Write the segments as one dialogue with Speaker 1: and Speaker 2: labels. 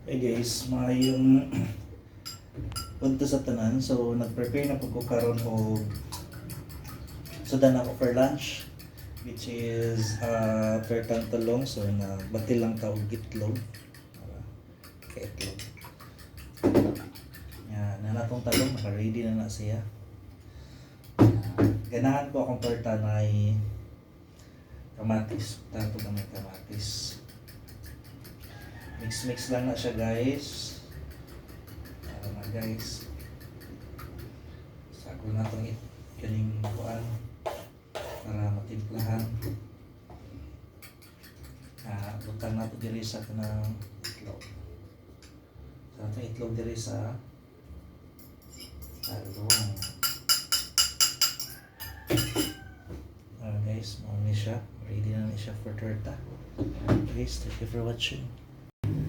Speaker 1: Hey guys, maayong punto sa tanan. So, nag-prepare na po ko karon o sudan ako for lunch, which is tortang talong. So, batil lang tawag itlog. Itlog. Yan, nanatong talong, naka-ready na siya. Ganahan ko akong torta na ay kamatis. Tato na may kamatis. Mix lang na siya guys. Para na guys. Sako na itong kaning kuan para matimplahan. Butang na ito diri sa kanang itlog. So itong itlog diri sa talong. Guys, mauni siya. Ready na siya for torta. Guys, thank you for watching.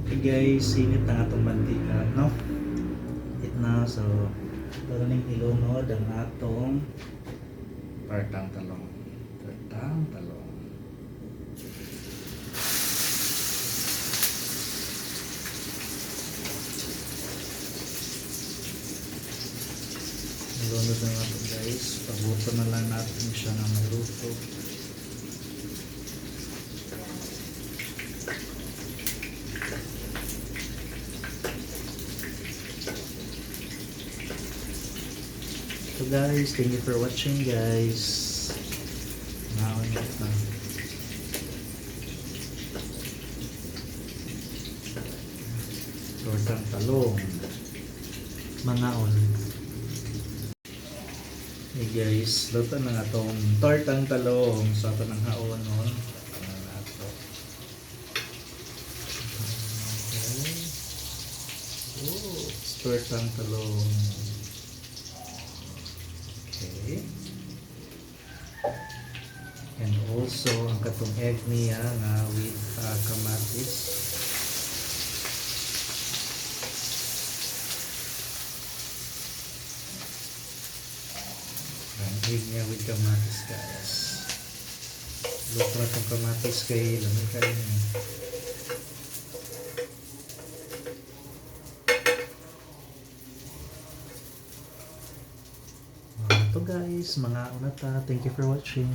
Speaker 1: Okay guys, init na atong mantika, no? It na, so daroning ilunod ang atong tortang talong. Tortang talong. Ilunod na natin guys. Pabuto na lang natin siya na maluto. So guys, thank you for watching guys. Naon na. Tortang talong. Mangaon. Hey guys, luto na nga itong tortang talong. So ito ng haon nun. Okay. Oh, tortang talong. Okay. And also ang katong egg niya nga with kamatis. Ang egg niya with kamatis guys. Luto na itong kamatis kay lamig kayo niya. Guys, mga unata, thank you for watching.